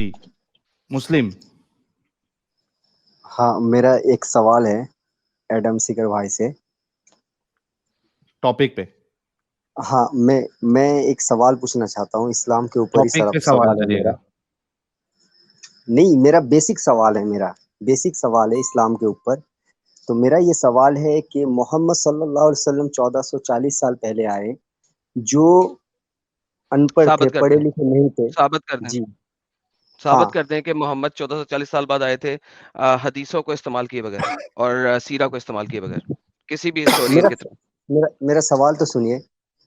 جی مسلم. ہاں میرا ایک سوال ہے ایڈم سیکر بھائی سے. ٹاپک پہ ہاں میں ایک سوال پوچھنا چاہتا ہوں اسلام کے اوپر ہی. ٹاپک پہ سوال ہے کریے میرا. گا. نہیں میرا بیسک سوال ہے, میرا بیسک سوال ہے اسلام کے اوپر. تو میرا یہ سوال ہے کہ محمد صلی اللہ علیہ وسلم 1440 سال پہلے آئے, جو ان پڑھ تھے, ثابت کر پڑھے دیں لکھے نہیں تھے. ثابت کر دیں جی ہاں ثابت کر دیں کہ محمد 1440 سال بعد آئے تھے حدیثوں کو استعمال کیے بغیر اور سیرہ کو استعمال کیے بغیر, کسی بھی ہسٹورین میرا کے تھرو. میرا سوال تو سنیے.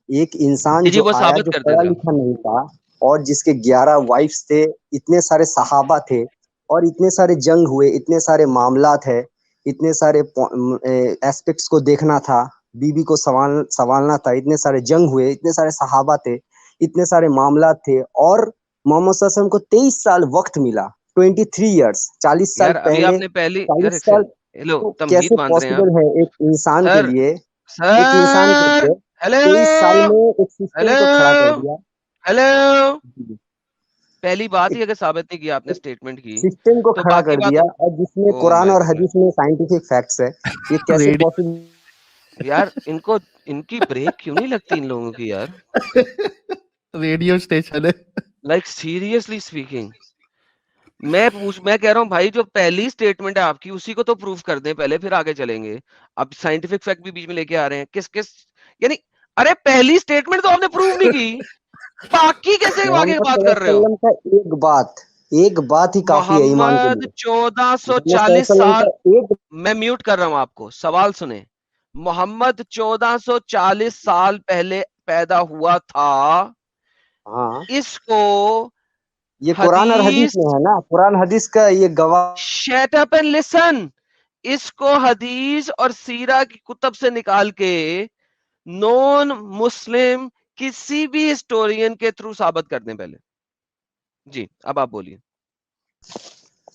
ایک انسان جی جو وہ آیا, ثابت جو کر دیں پڑھا ذرا. لکھا نہیں تھا, اور جس کے 11 وائفس تھے, اتنے سارے صحابہ تھے, اور اتنے سارے جنگ ہوئے, اتنے سارے معاملات ہے, اتنے سارے ایسپیکٹس کو دیکھنا تھا, بیوی کو سنبھالنا تھا, اتنے سارے جنگ ہوئے, اتنے سارے صحابہ تھے, اتنے سارے معاملات تھے, اور محمد صلی اللہ علیہ وسلم کو 23 سال وقت ملا, 23 ایئرس, 40 سال یار ابھی پہلے. آپ نے پہلی 40 ایک سال ہیلو تو تمہید کیسے باندھ رہے ہیں آپ. پاسبل ہے ایک انسان کے سر لیے, ایک انسان کے سر لیے ہیلو 23 سال میں ایک سسٹم کو کھڑا کر ہیلو دیا. ہیلو. پہلی بات ہی اگر ثابت نہیں کیا آپ نے اسٹیٹمنٹ کی سسٹم کو تو کھڑا باقی کر بات. دیا, اور جس میں او قرآن مائی اور گاڈ حدیث میں سائنٹیفک فیکٹس ہے, یہ کیسے ریڈیو پاسبل؟ یار ان کی بریک کیوں نہیں لگتی ان لوگوں کی یار, ریڈیو اسٹیشن ہے. Like seriously speaking. میں کہہ رہا ہوں بھائی جو پہلی سٹیٹمنٹ ہے آپ کی اسی کو تو پروف کر دیں پہلے, پھر آگے چلیں گے. اب سائنٹیفک فیکٹ بھی بیچ میں لے کے آ رہے ہیں, کس یعنی ارے پہلی سٹیٹمنٹ تو آپ نے پروف نہیں کی, باقی کیسے آگے محمد صلی بات اللہ کر علیہ رہے ہو. وسلم کا ایک بات ہی کافی ہے ایمان کے محمد لیے. 1440 محمد صلی اللہ علیہ وسلم سال, کا ایک, میں میوٹ کر رہا ہوں آپ کو, سوال سنیں. محمد 1440 سال پہلے پیدا ہوا تھا, ہاں اس کو یہ قرآن اور حدیث حدیث میں ہے نا, قرآن حدیث کا یہ گواہ. شٹ اپ اینڈ لسن, اس کو حدیث اور سیرہ کی کتب سے نکال کے نون مسلم کسی بھی ہسٹورین کے تھرو ثابت کر دیں پہلے. جی اب آپ بولیے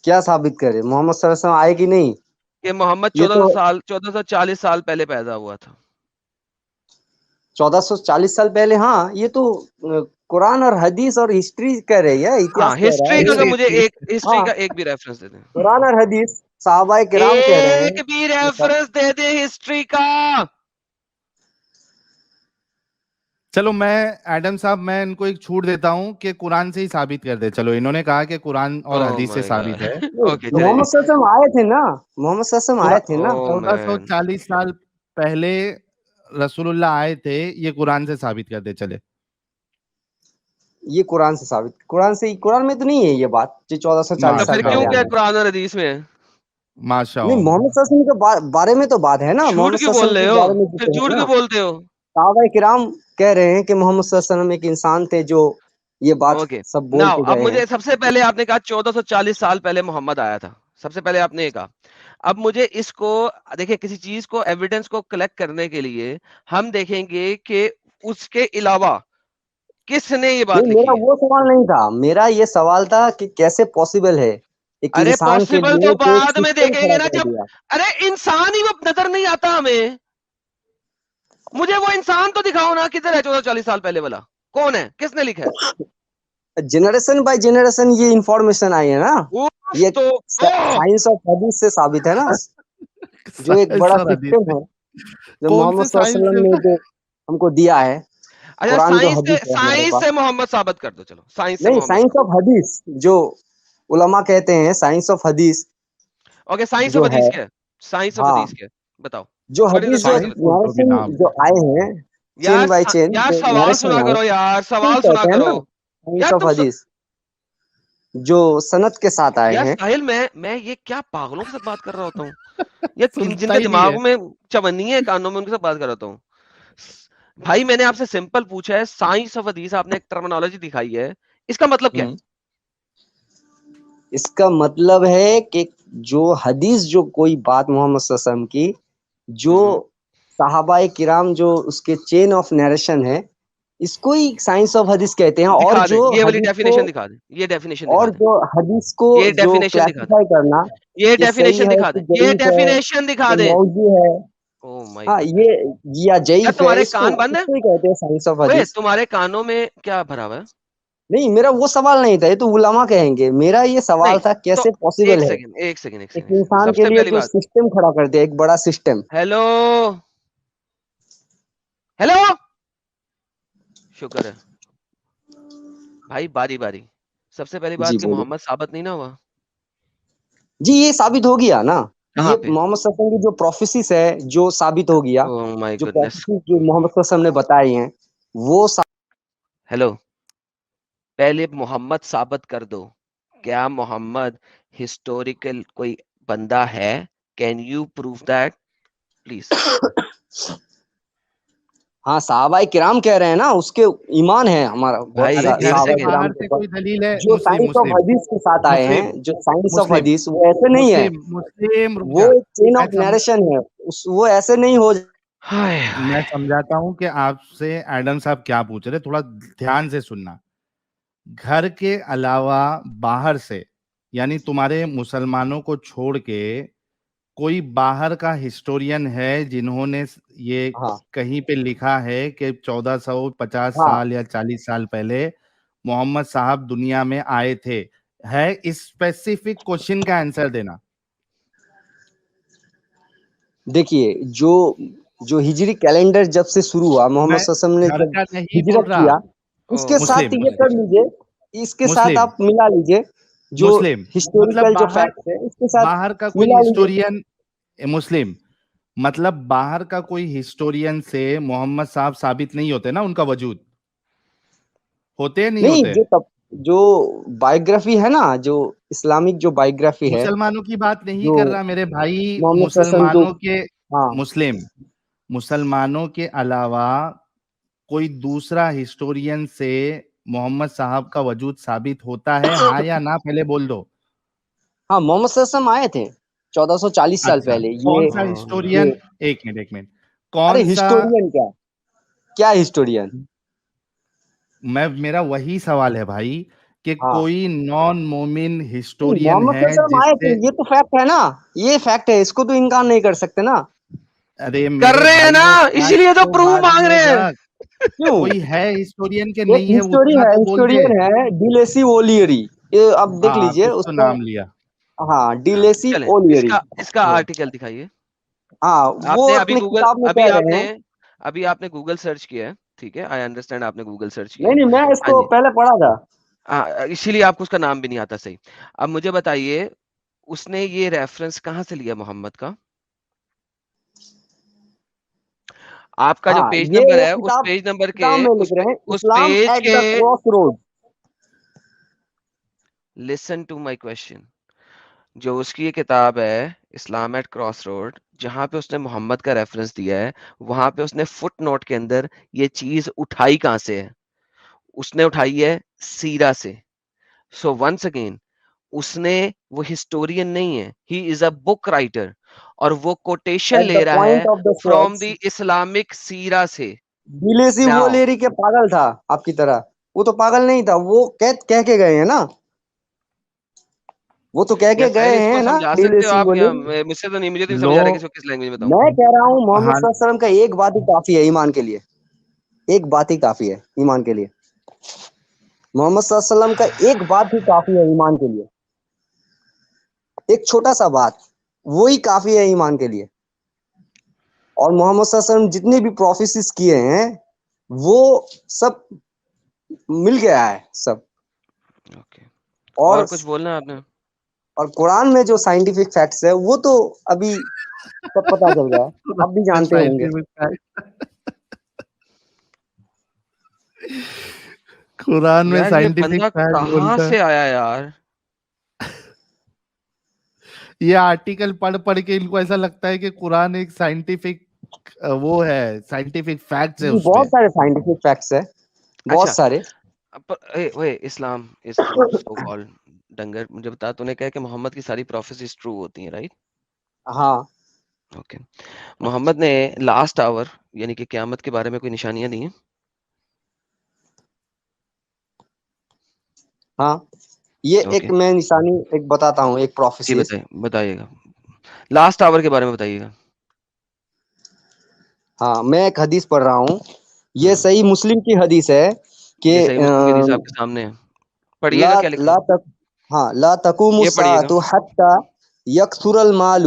کیا ثابت کرے محمد صلی اللہ علیہ وسلم آئے کہ نہیں. کہ محمد یہ تو 1440 سال پہلے پیدا ہوا تھا. 1440 سال پہلے, ہاں یہ تو قرآن اور حدیث اور ہسٹری کہہ رہی ہے, ہاں اتہاس کہہ رہا ہسٹری کا اگر ہے. مجھے ایک ہسٹری ہاں کا ایک بھی ریفرنس دے دیں, قرآن اور حدیث صحابہ کرام کہہ رہے ہیں ایک بھی یہ سب. ریفرنس دے دیں ہسٹری کا. چلو میں ایڈم صاحب میں ان کو ایک چھوٹ دیتا ہوں کہ قرآن سے ہی ثابت کر دے. چلو انہوں نے کہا کہ قرآن اور حدیث سے ثابت ہے. اوکے چلے محمد صلی اللہ علیہ وسلم آئے تھے نا, محمد صلی اللہ علیہ وسلم آئے تھے نا. 1440 سال پہلے رسول اللہ آئے تھے, یہ قرآن سے ثابت کر دے. چلے یہ قرآن سے ثابت, قرآن میں تو نہیں ہے یہ بات جو 1440 تو سال پھر پہلے کیوں آئے کیا ہیں. قرآن اور حدیث میں ہے؟ ماشاء نہیں محمد صلی اللہ علیہ وسلم کے بارے میں تو بات ہے نا, جھوٹ محمد کیوں صلی اللہ بول علیہ رہے وسلم کے ہو, بارے میں پھر ذکر جھوٹ ہے کیوں نا. بولتے ہو؟ صحابہ کرام کہہ رہے ہیں کہ محمد صلی اللہ علیہ وسلم ایک انسان تھے جو یہ بات اوکے سب بول ناؤ, کے اب گئے ہیں. مجھے سب سے پہلے آپ نے کہا 1440 سال پہلے محمد آیا تھا, سب سے پہلے آپ نے یہ کہا. اب مجھے اس کو دیکھیں, کسی چیز کو ایویڈنس کو کلیکٹ کرنے کے لیے ہم دیکھیں گے کہ اس کے علاوہ کس نے یہ بات نہیں میرا لکھی ہے. وہ سوال نہیں تھا, میرا یہ سوال تھا کہ کیسے پاسبل ہے ایک ارے انسان کے پاسبل تو لیے کہ ایک بعد میں سسٹم دیکھیں گے کھڑا نا, کر جب دیا. ارے انسان ہی وہ نظر نہیں آتا ہمیں. مجھے وہ انسان تو دکھاؤ نا, کدھر ہے 1440 سال پہلے والا, کون ہے, کس نے لکھا ہے؟ جنریشن بائی جنریشن یہ انفارمیشن آئی ہے نا, یہ تو سائنس آف حدیث سے ثابت ہے نا, جو ایک بڑا سائنس اور حدیث سسٹم سے. ہے جو کون محمد سے صلی اللہ علیہ سائنس وسلم سے؟ نے جو ہم کو دیا ہے. اچھا قرآن جو حدیث ہے ہمارے سائنس پاس, سے محمد ثابت کر دو. چلو سائنس سے نہیں محمد سائنس ثابت. آف حدیث جو علماء کہتے ہیں, سائنس آف حدیث اوکے سائنس آف جو ہے. حدیث کیا ہے؟ سائنس آف ہاں حدیث کیا ہے بتاؤ. جو What is the حدیث جو science of سائنس it? بول دو بھی نریشن نام. جو آئے ہیں چین بائی چین یار جو سوال نریشن سنا آئے کرو یار, کیوں سوال سنا کہتے ہیں کرو نا سائنس یار. آف حدیث جو سند کے ساتھ آئے یار ہیں. ساحل میں یہ کیا پاگلوں کے ساتھ بات کر رہا ہوتا ہوں, یا جن سنتا کے ہی نہیں ہے. دماغ میں چونی ہے کانوں میں, ان کے ساتھ بات کر رہا ہوتا ہوں. بھائی میں نے آپ سے سمپل پوچھا ہے, سائنس آف حدیث آپ نے ایک ٹرمینالوجی دکھائی ہے, اس کا مطلب کیا ہے؟ اس کا مطلب ہے کہ جو حدیث جو کوئی بات محمد صلی اللہ علیہ وسلم کی جو صحابہ کرام جو اس کے چین آف نیریشن ہے, اس کو ہی سائنس آف حدیث کہتے ہیں. اور دکھا دیں, جو یہ والی حدیث کو ڈیفینیشن دکھا دیں, یہ ڈیفینیشن دکھا اور دیں, جو حدیث کو یہ جو ڈیفینیشن دکھا دیں, کلاسیفائی کرنا یہ کہ صحیح ڈیفینیشن ہے دکھا کہ دیں, یہ ضعیف ہے ڈیفینیشن دکھا کہ دیں. موضوع ہے, او مائی ہاں گاڈ, یہ یا یار ضعیف ہے, تمہارے اس کو کان بند ہے, ہی کہتے ہیں سائنس آف اوے حدیث. تمہارے کانوں میں کیا بھرا ہوا ہے؟ نہیں میرا وہ سوال نہیں تھا, یہ تو علماء کہیں گے, میرا یہ سوال تھا کیسے پاسبل ہے ایک سیکنڈ ایک انسان سب کے سے لیے پہلی جو بات, سسٹم کھڑا کر دے, ایک بڑا سسٹم. ہیلو شکر ہے بھائی, باری باری. سب سے پہلی جی بات کہ بولے. محمد ثابت نہیں نہ ہوا. جی یہ ثابت ہو گیا نا, کہاں یہ پہ؟ محمد صلی اللہ علیہ وسلم کی جو پروفیسیز ہے جو ثابت ہو گیا, Oh my جو goodness. پروفیسیز جو محمد صلی اللہ علیہ وسلم نے بتائی ہیں وہ ہیلو, پہلے محمد ثابت کر دو. کیا محمد ہسٹوریکل کوئی بندہ ہے؟ Can you proof that please? ہاں صحابہ کرام کہہ رہے ہیں نا, اس کے ایمان ہے ہمارا بہت بھائی ارے گھر صحابہ سے سیکنڈ. کرام باہر کے سے اوپر, کوئی دلیل ہے؟ جو مسلم سائنس آف مسلم حدیث کے ساتھ آئے ہیں, مسلم جو سائنس آف مسلم حدیث وہ ایسے نہیں ہے, مسلم رک وہ جا. ایک چین میں آف نیریشن ہے, وہ ایسے نہیں ہو. میں سمجھاتا ہوں کہ آپ سے ایڈم صاحب کیا پوچھ رہے, تھوڑا دھیان سے سننا. گھر کے علاوہ باہر سے, یعنی تمہارے مسلمانوں کو چھوڑ کے کوئی باہر کا ہسٹورین ہے جنہوں نے یہ ہاں کہیں پہ لکھا ہے کہ 1450 ہاں سال یا 40 سال پہلے محمد صاحب دنیا میں آئے تھے؟ ہے اسپیسیفک کوشچن کا آنسر دینا. دیکھیے جو ہجری کیلنڈر جب سے شروع ہوا, محمد میں صلی اللہ علیہ وسلم گھر نے کا جب نہیں بول ہجرت رہا. کیا, اس کے ساتھ مسلم یہ کر لیجئے, اس کے ساتھ مسلم آپ ملا لیجئے جو مسلم مطلب ہسٹوریکل جو فیکٹ ہے اس کے ساتھ باہر کا کوئی ملا لیجئے. ہسٹورین مسلم مطلب باہر کا کوئی ہسٹورین سے محمد صاحب ثابت نہیں ہوتے نا, ان کا وجود ہوتے نہیں ہوتے. جو بائیوگرافی ہے نا, جو اسلامک جو بائیوگرافی ہے, مسلمانوں کی بات نہیں جو کر رہا میرے بھائی. محمد صلی اللہ علیہ وسلم جو مسلمانوں کے ہاں مسلمانوں کے علاوہ کوئی دوسرا ہسٹورین سے محمد صاحب کا وجود ثابت ہوتا ہے, ہاں یا نہ پہلے بول دو. ہاں محمد صلی اللہ علیہ وسلم آئے تھے 1440 سال اچھا, پہلے. کون یہ سا ہسٹورین؟ ایک منٹ کون ارے سا؟ ہسٹورین کیا ہسٹورین؟ میرا وہی سوال ہے بھائی کہ ہاں کوئی نان مومن ہسٹورین محمد ہے صلی اللہ علیہ وسلم جس آئے سے, تھے, یہ تو فیکٹ ہے نا, یہ فیکٹ ہے, اس کو تو انکار نہیں کر سکتے نا. ارے کر میرے رہے ہیں نا, بھائیوں اسی لیے تو کو پروف بعد مانگ میں رہے ہیں. رکھ. کیوں؟ کوئی ہے ہسٹورین کے ایک نہیں ہے ہسٹوری اتنا ہے, تو بول دے. ہسٹورین ہے ڈیلیسی اولیری, یہ آپ دیکھ ہاں لیجئے کچھ اس تو کا. نام لیا. ہاں ڈیلیسی چلیں اولیری, اس کا آرٹیکل دکھائیے. ہاں آپ وہ نے ابھی اپنے گوگل کتاب میں کہہ رہے ہیں. ابھی آپ نے گوگل سرچ کیا ہے, ٹھیک ہے, آئی انڈرسٹینڈ, آپ نے گوگل سرچ کیا. نہیں میں اس ہاں کو جی, پہلے پڑھا تھا. اسی لیے آپ کو اس کا نام بھی نہیں آتا صحیح. اب مجھے بتائیے, اس نے یہ ریفرنس کہاں سے لیا محمد کا؟ آپ کا جو ہاں پیج یہ نمبر ہے, اس کتاب پیج نمبر کے میں لکھ رہے ہیں, اس اسلام page eight K, the cross road. Listen to my question. جو اس کی یہ کتاب ہے اسلام ایٹ کراس روڈ, جہاں پہ اس نے محمد کا ریفرنس دیا ہے, وہاں پہ اس نے فٹ نوٹ کے اندر یہ چیز اٹھائی کہاں سے ہے؟ اس نے اٹھائی ہے سیرا سے. سو ونس اگین, اس نے وہ ہسٹورین نہیں ہے, ہی از اے بک رائٹر, اور وہ کوٹیشن ایٹ دا لے رہا ہے point of the from source. The Islamic سیرا سے. ڈیلیسی Now, وہ لیری کے پاگل تھا آپ کی طرح, وہ تو پاگل نہیں تھا, وہ کہہ کے گئے ہیں نا, وہ تو کہہ کے یس گئے اس کو ہیں نا سمجھا سکتے ہو ڈیلیسی آپ وہ کیا؟ لیری. مجھ سے تو نہیں, مجھے تو نو سمجھا رہا ہے کہ کس لینگویج میں بتاؤں. میں کہہ رہا ہوں محمد ہاں صلی اللہ علیہ وسلم کا ایک بات ہی کافی ہے ایمان کے لیے, ایک بات ہی کافی ہے ایمان کے لیے. محمد صلی اللہ علیہ وسلم کا ایک بات ہی کافی ہے ایمان کے لیے, ایک چھوٹا سا بات, وہی کافی ہے ایمان کے لیے. اور محمد صلی اللہ علیہ وسلم جتنے بھی پروفیسیز کیے ہیں وہ سب مل گیا ہے سب. اوکے, اور اور کچھ بولنا ہے آپ نے؟ اور قرآن میں جو سائنٹیفک فیکٹس ہے وہ تو ابھی سب پتا چل گیا ہے, آپ بھی جانتے ہوں گے. قرآن میں یار یہ سائنٹیفک بندہ فیکٹ کہاں بولتا ہے. سے آیا یار؟ یہ آرٹیکل پڑھ پڑھ کے ان کو ایسا لگتا ہے کہ قرآن ایک سائنٹیفک وہ ہے, سائنٹیفک فیکٹس ہے اس بہت میں. سارے سائنٹیفک فیکٹس ہیں, بہت اچھا, سارے. اسلام از ٹرو سو کالڈ ڈنگر. مجھے بتا, تو نے کہا کہ محمد کی ساری پروفیسیز ٹرو ہوتی ہیں, رائٹ؟ ہاں اوکے. محمد نے لاسٹ آور یعنی کہ قیامت کے بارے میں کوئی نشانیاں دی ہیں؟ ہاں, یہ اوکے ایک میں نشانی ایک بتاتا ہوں, ایک جی پروفیسیز. بتائیے گا, لاسٹ آور کے بارے میں بتائیے گا. ہاں میں ایک حدیث پڑھ رہا ہوں, یہ صحیح مسلم کی حدیث ہے کہ یہ صحیح مسلم کی حدیث آپ کے سامنے ہے. پڑھیے گا کیا لکھا ہے؟ لا تقوم یہ پڑھیے گا. الساعة حتى يكثر المال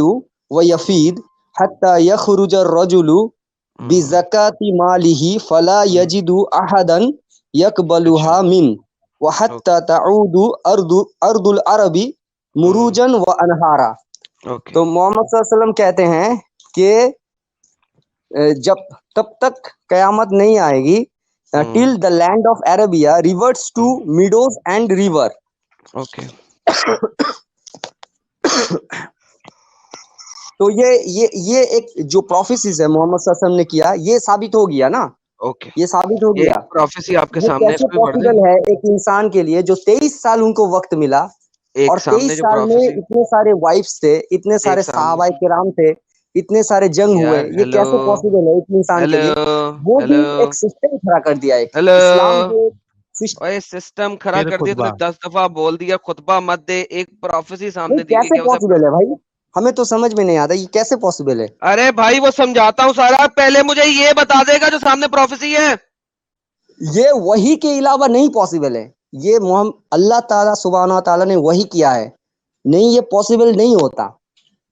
ويفيد حتى يخرج الرجل بزكاة ماله فلا يجد أحدا يقبلها منه وحتى تعود أرض العرب مروجا وأنهارا. تو محمد صلی اللہ علیہ وسلم کہتے ہیں کہ جب تب تک قیامت نہیں آئے گی till the land of Arabia reverts to meadows and river. Okay. تو یہ ایک جو پروفیسیز ہے محمد صلی اللہ علیہ وسلم نے کیا یہ ثابت ہو گیا نا. Okay. یہ ثابت ہو گیا. پروفیسی آپ کے یہ سامنے کیسے پاسبل ہے ایک انسان کے لیے جو 23 سال ان کو وقت ملا اور 23 سال میں اتنے سارے وائفس تھے, اتنے سارے صحابہ کرام تھے, اتنے سارے جنگ ہوئے, یہ کیسے پاسبل ہے ایک انسان کے لیے؟ وہ بھی ایک سسٹم کھڑا کر دیا. ایک اسلام کے سسٹم کھڑا کر دیا. تو نے 10 دفعہ بول دیا خطبہ مت دے, ایک پروفیسی سامنے دی. کیسے پاسبل ہے بھائی؟ ہمیں تو سمجھ میں نہیں آتا یہ کیسے پاسبل ہے. ارے بھائی وہ سمجھاتا ہوں سارا, پہلے مجھے یہ بتا دے گا جو سامنے پروفیسی ہے. یہ وحی کے علاوہ نہیں پاسبل ہے. یہ اللہ تعالیٰ سبحانہ تعالیٰ نے وحی کیا ہے. نہیں یہ پاسبل نہیں ہوتا,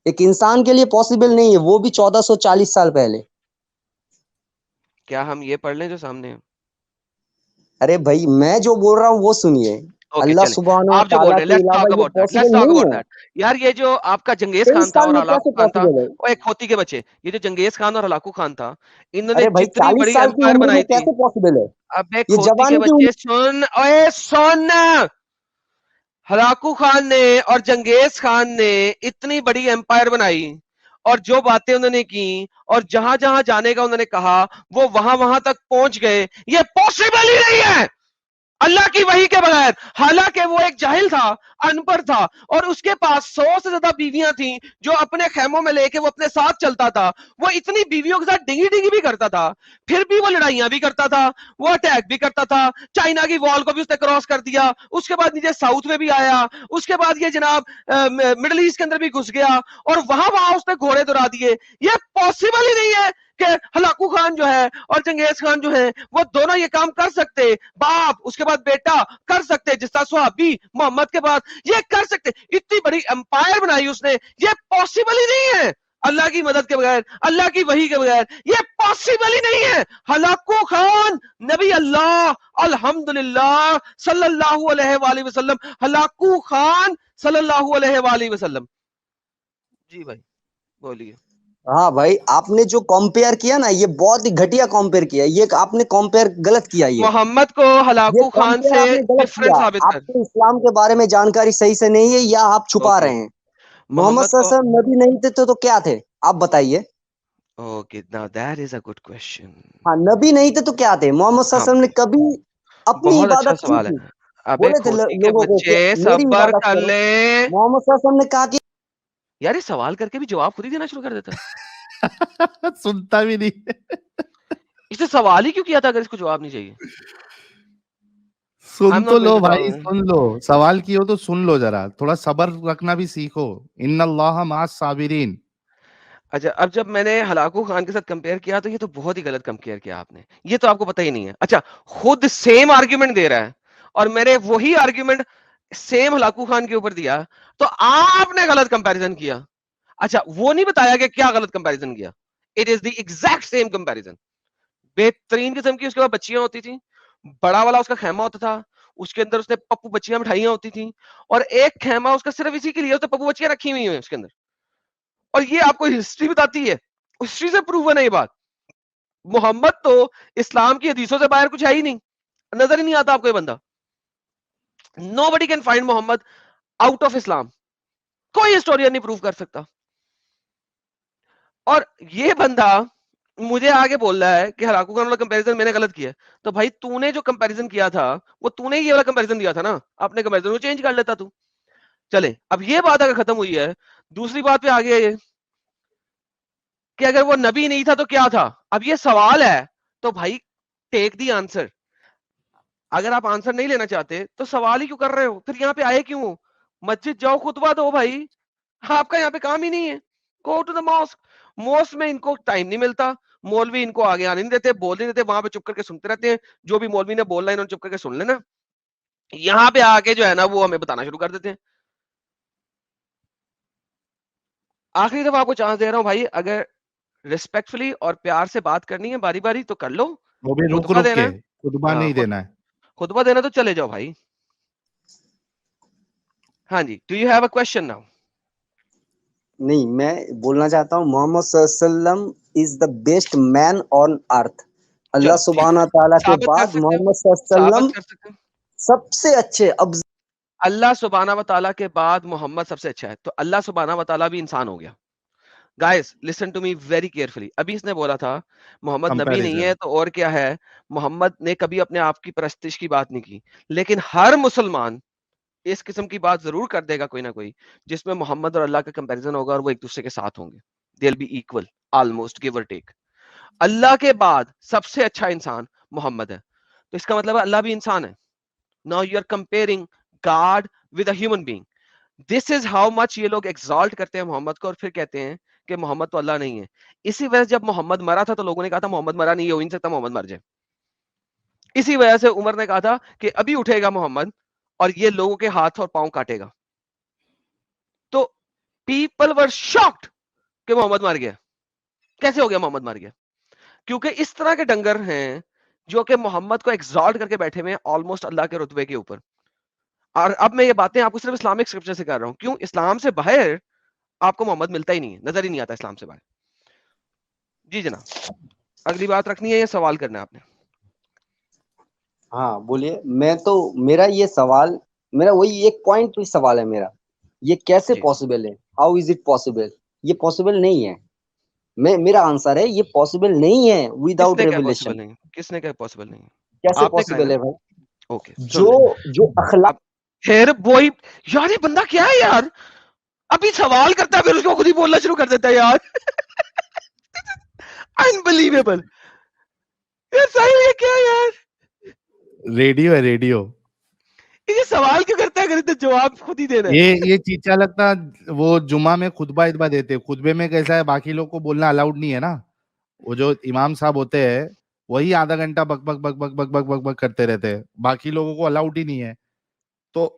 ایک انسان کے لیے پاسبل نہیں ہے, وہ بھی 1440 سال پہلے. کیا ہم یہ پڑھ لیں جو سامنے ہے؟ ارے بھائی میں جو بول رہا ہوں وہ سنیے. اللہ سبحانہ آپ جو بول تعالیٰ رہے کے علاوہ یہ پاسبل نہیں ہے. یار یہ جو آپ کا جنگیز خان تھا اور ہلاکو خان تھا, وہ ایک کھوتی کے بچے, یہ جو جنگیز خان اور ہلاکو خان تھا, انہوں نے جتنی بڑی امپائر بنائی تھی. کیسے پاسبل ہے؟ اب ایک کھوتی کے بچے سن, ہلاکو خان نے اور جنگیز خان نے اتنی بڑی امپائر بنائی, اور جو باتیں انہوں نے کی اور جہاں جہاں جانے کا انہوں نے کہا وہ وہاں وہاں تک پہنچ گئے. یہ پاسبل ہی نہیں ہے اللہ کی وحی کے بغیر. حالانکہ وہ ایک جاہل تھا, ان پڑھ تھا, اور اس کے پاس 100 سے زیادہ بیویاں تھیں جو اپنے خیموں میں لے کے وہ اپنے ساتھ چلتا تھا. وہ اتنی بیویوں کے ساتھ ڈنگی ڈنگی بھی کرتا تھا, پھر بھی وہ لڑائیاں بھی کرتا تھا, وہ اٹیک بھی کرتا تھا. چائنا کی وال کو بھی اس نے کراس کر دیا, اس کے بعد نیچے ساؤتھ میں بھی آیا, اس کے بعد یہ جناب مڈل ایسٹ کے اندر بھی گھس گیا, اور وہاں اس نے گھوڑے دوڑا دیے. یہ پاسبل ہی نہیں ہے کہ ہلاکو خان جو ہے اور جنگیز خان جو ہے وہ دونوں یہ کام کر سکتے. باپ اس کے بعد بیٹا کر سکتے, جس طرح صحابی محمد کے بعد یہ کر سکتے. اتنی بڑی امپائر بنائی اس نے, یہ پاسبل ہی نہیں ہے اللہ کی مدد کے بغیر, اللہ کی وحی کے بغیر. یہ پاسبل ہی نہیں ہے. ہلاکو خان نبی اللہ الحمدللہ صلی اللہ علیہ وآلہ وسلم, ہلاکو خان صلی اللہ علیہ وآلہ وسلم. جی بھائی بولیے. ہاں بھائی آپ نے جو کمپیئر کیا نا یہ بہت ہی گھٹیا کمپیئر کیا, یہ آپ نے کمپیئر غلط کیا. یہ محمد کو ہلاکو خان سے ڈفرنٹ ثابت کر. آپ کو اسلام کے بارے میں جانکاری صحیح سے نہیں ہے یا آپ چھپا رہے ہیں. محمد صلی اللہ علیہ وسلم نبی نہیں تھے تو کیا تھے آپ بتائیے. Okay, now that is a good question. ہاں نبی نہیں تھے تو کیا تھے؟ محمد صلی اللہ علیہ وسلم نے کبھی اپنی عبادت کی تھی, بولے تھے لوگوں کو کہ میری عبادت کرو. محمد صلی اللہ علیہ وسلم نے کہا کہ یار یہ سوال کر کے بھی جواب خود ہی دینا شروع کر دیتا ہے. سنتا بھی نہیں. اس نے سوال ہی کیوں کیا تھا اگر اس کو جواب نہیں چاہیے؟ سن تو لو بھائی, سن لو. سوال کی ہو تو سن لو, ذرا تھوڑا صبر رکھنا بھی سیکھو. ان اللہ مع الصابرین. اچھا اب جب میں نے ہلاکو خان کے ساتھ کمپیئر کیا تو یہ تو بہت ہی غلط کمپیئر کیا آپ نے, یہ تو آپ کو پتہ ہی نہیں ہے. اچھا خود سیم آرگیومنٹ دے رہا ہے اور میں نے وہی آرگیومنٹ سیم ہلاکو خان کے اوپر دیا, تو آپ نے غلط کمپیریزن کیا. اچھا وہ نہیں بتایا کہ کیا غلط کمپیریزن کیا. It is the exact same comparison. بہترین قسم کی اس کے بعد بچیاں ہوتی تھیں, بڑا والا اس کا خیمہ ہوتا تھا, اس کے اندر اس نے پپو بچیاں مٹھائیاں ہوتی تھیں, اور ایک خیمہ اس کا صرف اسی کے لیے ہوتا, پپو بچیاں رکھی ہوئی ہیں اس کے اندر. اور یہ آپ کو ہسٹری بتاتی ہے, ہسٹری سے پروون ہے یہ بات. محمد تو اسلام کی حدیثوں سے باہر کچھ ہے ہی نہیں, نظر ہی نہیں آتا آپ کو یہ بندہ. Nobody can find Muhammad out of اسلام, کوئی ہسٹورین نہیں پروف کر سکتا. اور یہ بندہ مجھے آگے بول رہا ہے کہ ہلاکو خان والا کمپیریزن میں نے غلط کیا. تو بھائی تو نے جو کمپیریزن کیا تھا وہ تو نے یہ والا کمپیریزن دیا تھا نا, اپنے کمپیریزن کو چینج کر لیتا تو. چلے اب یہ بات اگر ختم ہوئی ہے, دوسری بات پہ آگے یہ کہ اگر وہ نبی نہیں تھا تو کیا تھا. اب یہ سوال ہے تو بھائی ٹیک دی آنسر. اگر آپ آنسر نہیں لینا چاہتے تو سوال ہی کیوں کر رہے ہو, پھر یہاں پہ آئے کیوں؟ مسجد جاؤ خطبہ دو بھائی, آپ کا یہاں پہ کام ہی نہیں ہے. Go to the mask. Most میں ان کو ٹائم نہیں ملتا, مولوی ان کو آگے آنے نہیں دیتے, بول نہیں دیتے, وہاں پہ چپ کر کے سنتے رہتے ہیں. جو بھی مولوی نے بولنا ہے انہوں نے چپ کر کے سن لینا. یہاں پہ آ کے جو ہے نا وہ ہمیں بتانا شروع کر دیتے ہیں. آخری دفعہ آپ کو چانس دے رہا ہوں بھائی, اگر ریسپیکٹفلی اور پیار سے بات کرنی ہے باری باری تو کر لو. وہ بھی رک خطبہ رک دینا کے, ہے, خطبہ ہاں نہیں دینا ہے. خطبہ دینا تو چلے جاؤ بھائی. ہاں جی, do you have a question now? نہیں, میں بولنا چاہتا ہوں محمد صلی اللہ علیہ وسلم از دا بیسٹ مین آن ارتھ. اللہ سبحانہ تعالیٰ کے ثابت کر بعد سکتے ہو, محمد صلی اللہ علیہ ثابت وسلم کر سکتے ہو. سب سے اچھے. اب اللہ سبحانہ و تعالیٰ کے بعد محمد سب سے اچھا ہے, تو اللہ سبحانہ و تعالیٰ بھی انسان ہو گیا. Guys listen to me very carefully. ابھی اس نے بولا تھا محمد نبی نہیں Comparison. ہے تو اور کیا ہے. محمد نے کبھی اپنے آپ کی پرستش کی بات نہیں کی, لیکن ہر مسلمان اس قسم کی بات ضرور کر دے گا کوئی نہ کوئی, جس میں محمد اور اللہ کا کمپیریزن ہوگا اور وہ ایک دوسرے کے ساتھ ہوں گے. They will be equal almost, give or take. اللہ کے بعد سب سے اچھا انسان محمد ہے, تو اس کا مطلب ہے اللہ بھی انسان ہے. Now you are comparing God with a human being. This is how much یہ لوگ exalt کرتے ہیں محمد کو, اور پھر کہتے ہیں کہ محمد تو اللہ نہیں ہے. اسی وجہ سے جب محمد مرا تھا تو لوگوں نے کہا تھا محمد مرا نہیں, ہو نہیں سکتا محمد مر جائے. اسی وجہ سے عمر نے کہا تھا کہ ابھی اٹھے گا محمد اور یہ لوگوں کے ہاتھ اور پاؤں کاٹے گا. تو پیپل ور شاکڈ کہ محمد مر گیا. کیسے ہو گیا محمد مر گیا؟ کیونکہ اس طرح کے ڈنگر ہیں جو کہ محمد کو ایگزالٹ کر کے بیٹھے ہوئے ہیں آلموسٹ اللہ کے رتبے کے اوپر. اور اب میں یہ باتیں آپ کو صرف اسلامک اسکرپچر سے کر رہا ہوں. کیوں؟ اسلام سے باہر آپ کو محمد ملتا ہی نہیں ہے, نظر ہی نہیں آتا اسلام سے باہر. جی جناب, اگلی بات رکھنی ہے یا سوال کرنا ہے آپ نے؟ ہاں بولیے. میں تو میرا یہ سوال, میرا وہی ایک پوائنٹ پہ سوال ہے میرا, یہ کیسے جی. پاسبل ہے؟ How is it possible? یہ پاسبل نہیں ہے. میرا آنسر ہے یہ پاسبل نہیں ہے ود کس آؤٹ نے کہا ریولیشن. پاسبل نہیں؟ کس نے کہا پاسبل نہیں؟ کیسے آپ نے کہا ہے نا. پاسبل ہے بھائی؟ اوکے سن لیں. جو اخلاق, اب پھر وہی یار, یہ بندہ کیا ہے یار, ابھی سوال کرتا ہے پھر اس کو خود ہی بولنا شروع کر دیتا ہے یار. انبلیویبل یار, صحیح ہے کیا یار, ریڈیو ہے ریڈیو. یہ سوال کیوں کرتا ہے, اگر تو جواب خود ہی دینا ہے. یہ چیچا لگتا وہ جمعہ میں خطبہ اتبا دیتے, خطبے میں کیسا ہے باقی لوگ کو بولنا الاؤڈ نہیں ہے نا. وہ جو امام صاحب ہوتے ہیں وہی آدھا گھنٹہ بک بک بک بک بک بک بک بک کرتے رہتے ہیں, باقی لوگوں کو الاؤڈ ہی نہیں ہے. تو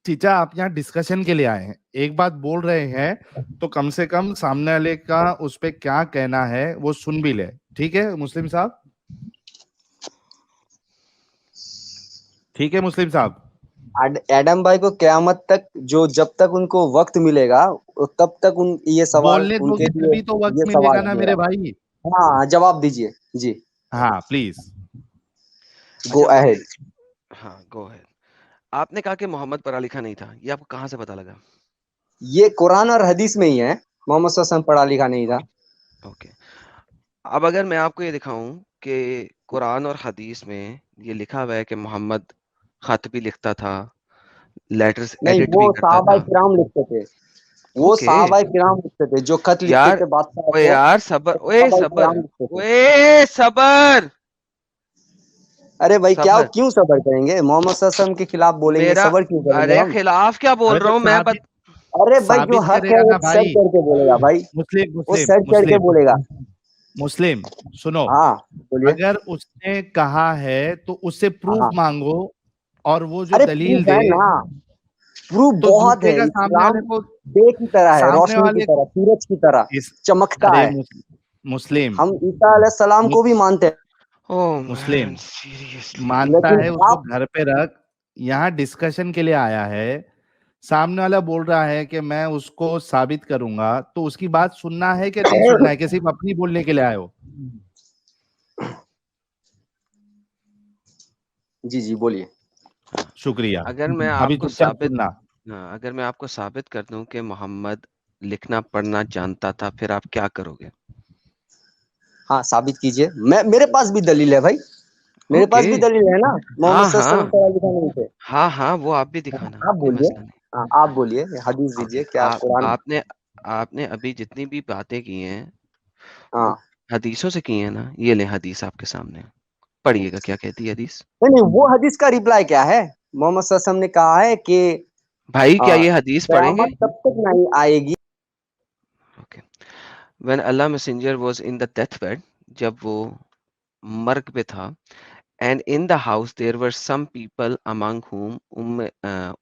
چیچا آپ یہاں ڈسکشن کے لیے آئے ہیں, ایک بات بول رہے ہیں تو کم سے کم سامنے والے کا اس پہ کیا کہنا ہے وہ سن بھی لے. ٹھیک ہے مسلم صاحب, ٹھیک ہے مسلم صاحب. ایڈم بھائی کو قیامت تک, جب تک ان کو وقت ملے گا تب تک یہ سوال بولنے ان دو کے گے لیے, تبھی تو وقت یہ ملے سوال گا ہے نا میرا. میرے بھائی. ہاں جواب دیجئے جی, ہاں پلیز گو اچھا اہیڈ. ہاں گو ہے. آپ نے کہا کہ محمد پڑھا لکھا نہیں تھا, یہ آپ کو کہاں سے پتا لگا؟ یہ قرآن اور حدیث میں ہی ہے, محمد صلی اللہ علیہ وسلم پڑھا لکھا نہیں تھا. اوکے, اب اگر میں آپ کو یہ دکھاؤں کہ قرآن اور حدیث میں یہ لکھا ہوا ہے کہ محمد خط بھی لکھتا تھا, لیٹرز نہیں, ایڈٹ بھی وہ کرتا صحابہ تھا. کرام لکھتے تھے, وہ اوکے صحابہ کرام لکھتے تھے جو خط لکھتے یار, تھے بادشاہ او کو, یار صبر, وہ اوے صحابہ صبر, کرام لکھتے تھے. اوے صبر, ارے بھائی کیا, صبر. کیوں صبر کریں گے؟ محمد صلی اللہ علیہ وسلم کے خلاف بولیں گے, میرا صبر کیوں کریں گے ارے ہم؟ خلاف کیا بول ارے رہا تو ہوں میں ارے بھائی جو ثابت حق کرے ہے گا وہ نا سر بھائی. کر کے بولے گا بھائی, مسلم وہ مسلم سر چڑھ کے مسلم بولے گا. مسلم سنو, ہاں بولیے. اگر اس نے کہا ہے تو اس سے پروف ہاں مانگو, اور وہ جو ارے دلیل پروف دے ہے نا, پروف تو بہت ہے. جھوٹے کا سامنے اسلام والے کو, ڈے کی طرح ہے, سامنے روشنی کی والے کو طرح, سورج کی طرح اس, چمکتا ارے ہے. مسلم ہم عیسیٰ علیہ السلام کو بھی مانتے ہیں, او مسلم مین سیریسلی. مانتا لیکن ہے, اس کو آپ, گھر پہ رکھ, یہاں ڈسکشن کے لیے آیا ہے, سامنے والا بول رہا ہے کہ میں اس کو ثابت کروں گا, تو اس کی بات سننا ہے کہ نہیں سننا ہے, کہ صرف اپنی بولنے کے لیے آئے ہو؟ جی جی بولیے. شکریہ. اگر میں ابھی آپ کو چپ چاپ ثابت سننا. اگر میں آپ کو ثابت کر دوں کہ محمد لکھنا پڑھنا جانتا تھا, پھر آپ کیا کرو گے؟ ہاں ثابت کیجئے, میرے پاس بھی دلیل ہے بھائی, میرے پاس اوکے بھی دلیل ہے نا. محمد ہاں صلی اللہ علیہ ہاں وسلم پڑھا لکھا نہیں تھے. ہاں ہاں وہ آپ بھی دکھانا, آپ کوئی بولیے, مسئلہ نہیں. ہاں آپ بولیے, حدیث اوکے, دیجئے. کیا قرآن؟ آپ نے ابھی جتنی بھی باتیں کی ہیں ہاں حدیثوں سے کی ہیں نا, یہ لیں حدیث آپ کے سامنے, پڑھیے گا کیا کہتی ہے حدیث. نہیں, وہ حدیث کا ریپلائی کیا ہے؟ محمد صلی اللہ علیہ وسلم نے کہا ہے کہ بھائی کیا یہ حدیث پڑھیں گے؟ قیامت تب تک نہیں آئے گی. Okay, when Allah messenger was in the death bed, جب وہ مرگ پہ تھا, And in the house there were some people among whom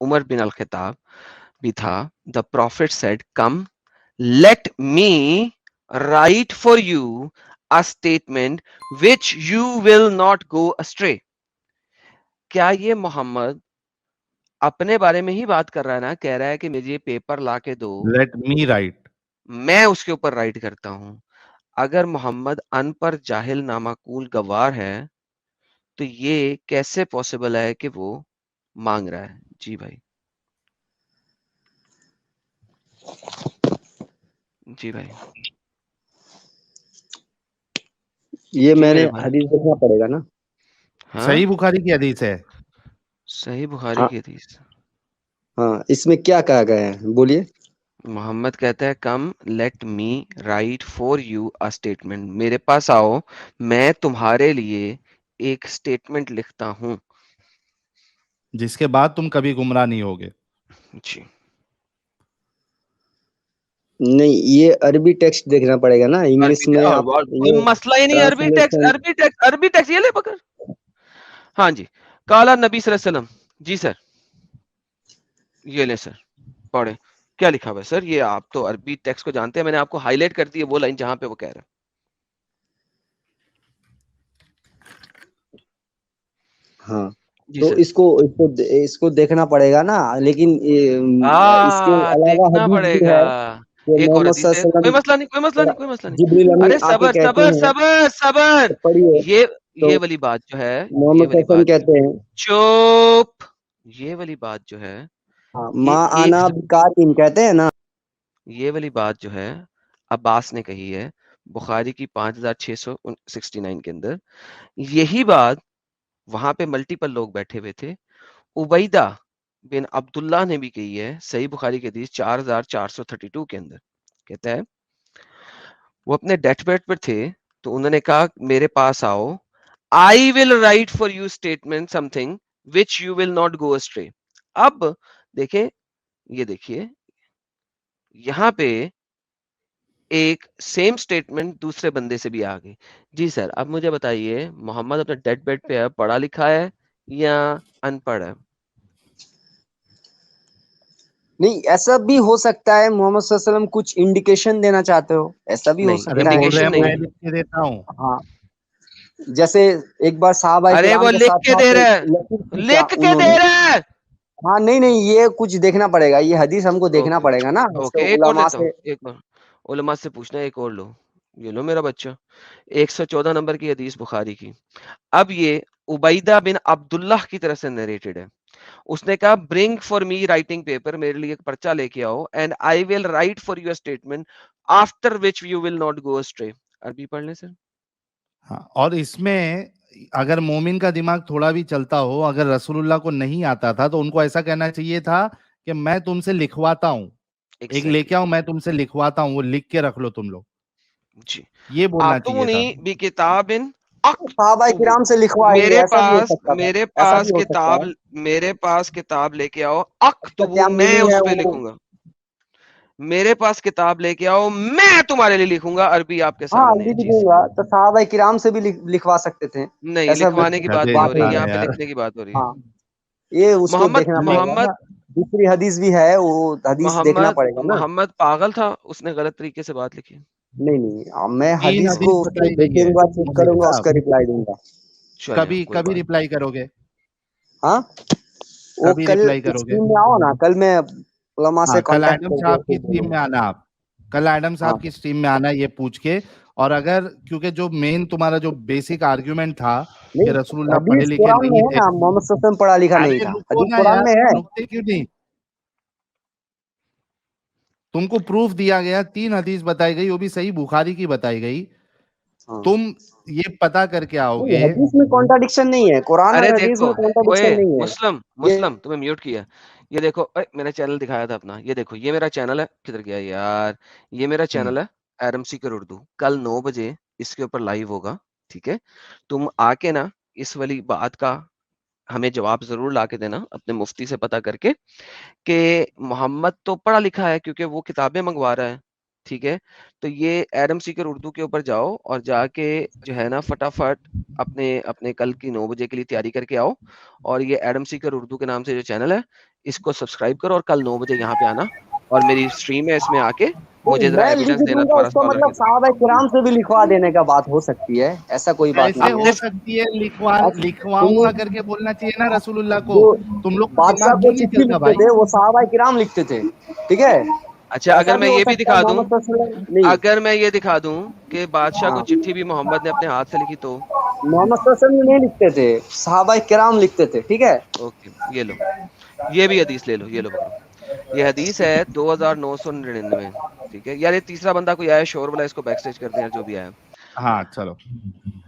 Umar bin al-Khattab بھی تھا. The prophet said, come, let me write for you a statement which you will not go astray. کیا یہ محمد اپنے بارے میں ہی بات کر رہا ہے نا؟ کہہ رہا ہے کہ مجھے پیپر لا کے دو, Let me write. میں اس کے اوپر رائٹ کرتا ہوں. اگر محمد ان پر جاہل نامعقول گوار ہے تو یہ کیسے پاسبل ہے کہ وہ مانگ رہا ہے؟ جی بھائی. جی بھائی. یہ جی میں نے میرے بھائی. حدیث دیکھنا پڑے گا نا. ہاں صحیح بخاری کی حدیث ہے. صحیح بخاری ہاں کی حدیث. ہاں، اس میں کیا کہا گیا ہے بولیے. محمد کہتا ہے come let me write for you a statement, میرے پاس آؤ میں تمہارے لیے ایک اسٹیٹمنٹ لکھتا ہوں. جس کے بعد تم کبھی گمراہ نہیں ہوگے. جی نہیں، یہ عربی ٹیکسٹ دیکھنا پڑے گا نا. انگلش میں آپ کوئی یہ مسئلہ ہی نہیں. عربی ٹیکسٹ ٹرانسلیشن. عربی ٹیکسٹ یہ لے پکڑ. ہاں جی. کالا نبی صلی اللہ علیہ وسلم. جی سر یہ لے سر پڑھے. کیا لکھا ہوا ہے سر؟ یہ آپ تو عربی ٹیکسٹ کو جانتے ہیں, میں نے آپ کو ہائی لائٹ کر دی ہے وہ لائن جہاں پہ وہ کہہ رہا ہے. ہاں جی تو سر. اس کو دیکھنا پڑے گا نا. لیکن اس کے علاوہ دیکھنا حدیث پڑے بھی گا. ہے کہ ایک اور محمد حدیث صلی ہے, اللہ کوئی علیہ مسئلہ نہیں, کوئی مسئلہ نہیں, کوئی مسئلہ وسلم نہیں. جبریل ارے امین آ کے صبر کہتے صبر ہیں. صبر صبر. پڑھیے تو یہ والی بات جو ہے, یہ محمد صلی والی اللہ علیہ وسلم بات جو کہتے ہیں چوپ, یہ والی بات جو ہے, یہ ماں ایک آنا کاتم کہتے ہیں نا. یہ والی بات جو ہے عباس نے کہی ہے بخاری کی 5669 کے اندر. یہی بات وہاں پہ ملٹیپل لوگ بیٹھے ہوئے تھے. عبیدہ بن عبداللہ نے بھی کہی ہے صحیح بخاری کی حدیث 4432 کے اندر. کہتا ہے وہ اپنے ڈیتھ بیڈ پر تھے تو انہوں نے کہا میرے پاس آؤ, I will write for you statement something which you will not go astray. اب دیکھیں, یہ دیکھیے یہاں پہ ایک سیم سٹیٹمنٹ دوسرے بندے سے بھی آ گئی. جی سر اب مجھے بتائیے محمد اپنے ڈیڈ بیڈ پہ ہے, پڑھا لکھا ہے یا ان پڑھ ہے؟ نہیں، ایسا بھی ہو سکتا ہے محمد صلی اللہ علیہ وسلم کچھ انڈیکیشن دینا چاہتے ہو, ایسا بھی ہو نہیں ارے سکتا ہے. بول رہے ہیں انڈیکیشن نہیں میں ہے. لکھ کے دیتا ہوں. ہاں، جیسے ایک بار صحابہ ارے کرام وہ کے لکھ ساتھ کے دے رہا ہے, لطیف پوچھا لکھ کے انہوں دے نے. رہا ہے. ہاں نہیں یہ کچھ دیکھنا پڑے گا. یہ حدیث ہم کو دیکھنا اوکے پڑے گا نا. اس اوکے, کو ایک اور علماء دیتا ہوں, سے. ایک اور علماء سے پوچھنا, ایک اور لو. یہ لو میرا بچہ, 114 نمبر کی حدیث بخاری کی. اب یہ عبیدہ بن عبداللہ کی طرف سے نریٹڈ ہے. اس نے کہا برنگ فار می رائٹنگ پیپر, میرے لیے ایک پرچہ لے کے آؤ, and I will write for your statement after which you will not go astray. عربی پڑھ لیں سر. ہاں, اور اس میں اگر مومن کا دماغ تھوڑا بھی چلتا ہو, اگر رسول اللہ کو نہیں آتا تھا تو ان کو ایسا کہنا چاہیے تھا کہ میں تم سے لکھواتا ہوں, ایک لے کے آؤں, میں تم سے لکھواتا ہوں, وہ لکھ کے رکھ لو تم لوگ, جی یہ بولنا چاہیے تھا. آتونی بکتاب صحابہ اکتب, کرام سے لکھوائیے, ایسا بھی ہو سکتا تھا. میرے ایسا بھی پاس ہو سکتا کتاب, ہے. میرے پاس کتاب لے کے آؤ, اس کا اکتب کیا میں میننگ ہے اس پہ وہ. لکھوں گا. میرے پاس کتاب لے کے آؤ, میں تمہارے لیے لکھوں گا. عربی آپ کے ہاں سامنے ہے. عربی جی لکھوں سر. گا تو صحابہ کرام سے بھی لکھوا سکتے تھے. نہیں, ایسا لکھوانے کی بات گدھے نہیں ہو رہی, انسان یہاں ہے پہ یار. لکھنے کی بات ہو رہی ہے. ہاں یہ اس کو دیکھنا پڑے گا نا. دوسری حدیث بھی ہے, وہ حدیث دیکھنا پڑے گا نا. محمد پاگل تھا, اس نے غلط طریقے سے بات لکھی. نہیں میں تین حدیث حدیث کو بتائی گئی دیکھوں ہے گا, چیک کروں گا, اس صاحب, کا رپلائی دوں گا. چلیں کوئی کبھی بات. ریپلائی کرو گے, ہاں وہ کبھی کل ریپلائی کرو گے. اسٹریم میں آؤ نا, کل میں علماء سے ہاں, کل کانٹیکٹ ایڈم کر صاحب کی کے اسٹریم میں آنا, آپ کل ایڈم ہاں صاحب کی اسٹریم میں آنا یہ پوچھ کے. اور اگر کیونکہ جو مین تمہارا جو بیسک آرگیومنٹ تھا کہ نہیں, رسول اللہ پڑھے حدیث لکھے قرآن میں نہیں ہے تھے, نا, محمد صلی اللہ علیہ وسلم پڑھا لکھا نہیں ارے تھا. رکو حدیث نا قرآن یار, میں ہے. رکتے کیوں نہیں؟ تم کو پروف دیا گیا, 3 حدیث بتائی گئی, وہ بھی صحیح بخاری کی بتائی گئی. تم یہ پتا کر کے آؤ نہیں, گے. حدیث میں کانٹرڈکشن نہیں ہے, قرآن ارے اور حدیث دیکھو, میں اوئے کانٹرڈکشن نہیں ہے. مسلم تمہیں میوٹ کیا. یہ دیکھو, میں نے چینل دکھایا تھا اپنا, یہ دیکھو, یہ میرا چینل ہے. کدھر گیا یار؟ یہ میرا چینل ہے ایرم سیکر اردو. کل 9 بجے اس کے اوپر لائیو ہوگا, ٹھیک ہے؟ تم آ کے نا اس والی بات کا ہمیں جواب ضرور لا کے دینا, اپنے مفتی سے پتا کر کے, کہ محمد تو پڑھا لکھا ہے کیونکہ وہ کتابیں منگوا رہا ہے, ٹھیک ہے. تو یہ ایڈم سیکر اردو کے اوپر جاؤ اور جا کے جو ہے نا فٹافٹ اپنے کل کی 9 بجے کے لیے تیاری کر کے آؤ, اور یہ ایڈم سیکر اردو کے نام سے جو چینل ہے اس کو سبسکرائب کرو, اور کل 9 بجے یہاں پہ آنا, اور میری اسٹریم ہے اس میں آ کے مجھے ذرا میں لکھ ایویڈنس دینا دوں گا تمہارا اس کا سوال اور مطلب صحابہ کرام سے بھی لکھوا دینے کا بات ہو سکتی ہے, ایسا کوئی بات ایسے نہیں ہو ہے. سکتی ہے, لکھواؤں تم گا کر کے بولنا چاہیے نا رسول اللہ کو. جو تم لوگ کا بادشاہ دماغ کو کیوں نہیں چٹھی چلتا لکھتے بھائی؟ تھے وہ صحابہ کرام لکھتے تھے, ٹھیک ہے. اچھا, ایسا اگر بھی میں ہو یہ بھی سکتا ہے دکھا دوں, محمد صلی اللہ علیہ وسلم نہیں, اگر میں یہ دکھا دوں کہ بادشاہ کو ہاں چٹھی بھی محمد نے اپنے ہاتھ سے لکھی تو محمد صلی اللہ علیہ وسلم نہیں لکھتے تھے, صحابہ کرام لکھتے تھے, ٹھیک ہے. اوکے, یہ لو, یہ بھی حدیث لے لو, یہ لو پکڑو, یہ حدیث ہے 2999. ٹھیک ہے یار, یہ تیسرا بندہ کوئی آیا شور والا, اس کو بیک اسٹیج کر دیں یار, جو بھی آیا. ہاں چلو,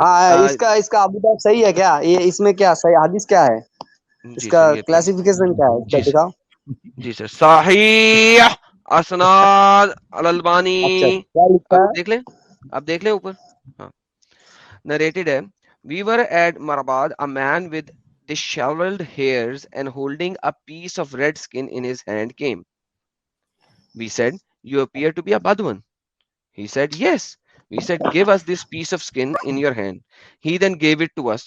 ہاں اس کا ابو داؤد صحیح ہے کیا, یہ اس میں کیا صحیح حدیث کیا ہے, اس جی کا سر, یہ کلاسیفیکیشن کیا ہے, اس کا جی سر, دکھاؤ. جی سر, صحیح اسناد الالبانی. اچھا کیا لکھتا اب ہے, دیکھ لیں, اب دیکھ لیں اوپر. ہاں, narrated ہے, we were at Marabad, a man with disheveled hairs and holding a piece of red skin in his hand came. We said, you appear to be a Badwan. He said, yes. We said, give us this piece of skin in your hand. He then gave it to us.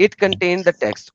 It contained the text.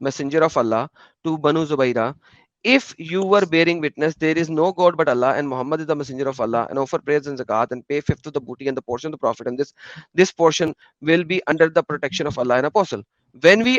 messenger of Allah, to Banu Zubayra. If you were bearing witness, there is no God but Allah, and Muhammad is the messenger of Allah, and offer prayers and zakat, and pay fifth of the booty and the portion of the prophet, and this portion will be under the protection of Allah and Apostle. When we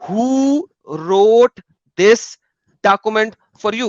who wrote this document for you,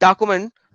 document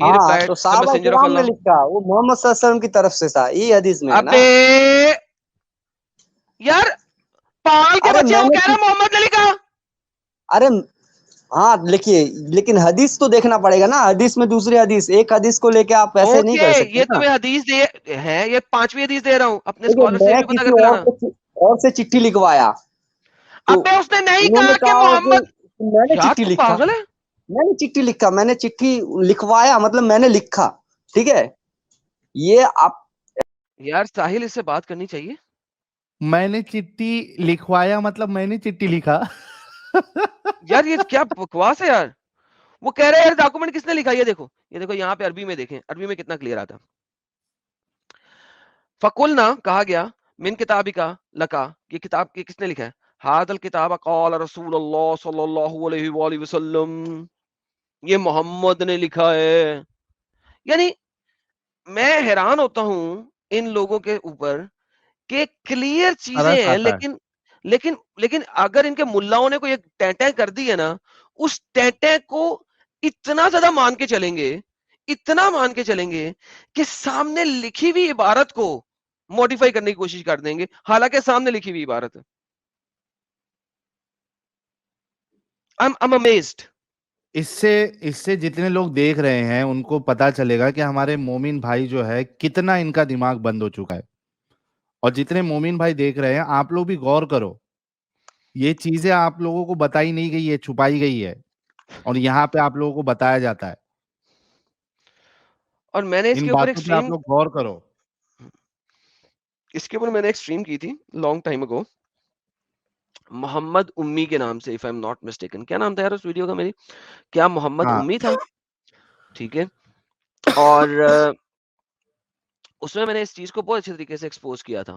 He ہاں replied, تو the صحابہ messenger of کرام نے Allah. لکھا, وہ محمد صلی اللہ علیہ وسلم کی طرف سے تھا, یہ حدیث میں ہے نا. ابے یار پاگل کے ارے بچے, میں وہ نے کہہ رہا محمد نے لکھا. ارے ہاں لکھیے, لیکن حدیث تو دیکھنا پڑے گا نا, حدیث میں دوسری حدیث, ایک حدیث کو لے کے آپ ایسے نہیں اوکے, کر سکتے یہ نا. تمہیں حدیث دے ہے, یہ 5ویں حدیث دے رہا ہوں, اپنے دیکھیے اسکالر سے میں بھی پتا کسی کر کے لانا. اور سے چٹھی لکھوایا تو ابے اس نے نہیں انہوں کہا نے کہ کہا کہ محمد, میں نے یار چٹھی تو لکھا, پاگل ہے. میں نے چٹھی لکھا, میں نے چٹھی لکھوایا, مطلب میں نے لکھا, ٹھیک ہے. یہ آپ یار ساحل, اس سے بات کرنی چاہیے. میں نے چٹھی لکھوایا مطلب میں نے چٹھی لکھا. یار یہ کیا بکواس ہے یار. وہ کہہ رہے ہیں یار ڈاکومنٹ کس نے لکھا, یہ دیکھو, یہ دیکھو یہاں پہ عربی میں دیکھیں, عربی میں کتنا کلیئر آتا. فقلنا, کہا گیا, من کتابی کا لکا, یہ کتاب کی کس نے لکھا ہے, ہذا الکتاب قال رسول اللہ صلی اللہ علیہ وآلہ وسلم, یہ محمد نے لکھا ہے. یعنی میں حیران ہوتا ہوں ان لوگوں کے اوپر کہ کلیئر چیزیں ترس ہیں, آتا ہے. لیکن اگر ان کے ملاؤں نے کوئی ایک ٹینٹیں کر دی ہے نا, اس ٹینٹیں کو اتنا زیادہ مان کے چلیں گے, اتنا مان کے چلیں گے کہ سامنے لکھی ہوئی عبارت کو موڈیفائی کرنے کی کوشش کر دیں گے, حالانکہ سامنے لکھی ہوئی عبارت ہے. I'm amazed. اس سے جتنے لوگ دیکھ رہے ہیں ان کو پتا چلے گا کہ ہمارے مومن بھائی جو ہے کتنا ان کا دماغ بند ہو چکا ہے. اور جتنے مومن بھائی دیکھ رہے ہیں, آپ لوگ بھی غور کرو, یہ چیزیں آپ لوگوں کو بتائی نہیں گئی ہے, چھپائی گئی ہے, اور یہاں پہ آپ لوگوں کو بتایا جاتا ہے. اور میں نے اس ان کے اوپر ایک باتوں پہ آپ اسٹریم, لوگ غور کرو. اس کے اوپر میں نے ایک اسٹریم کی تھی لانگ ٹائم اگو, محمد امی کے نام سے, if I'm not mistaken. کیا نام تھا یار اس ویڈیو کا میری, کیا محمد ہاں امی تھا, ٹھیک ہے. اور اس میں نے اس چیز کو بہت اچھے طریقے سے ایکسپوز کیا تھا.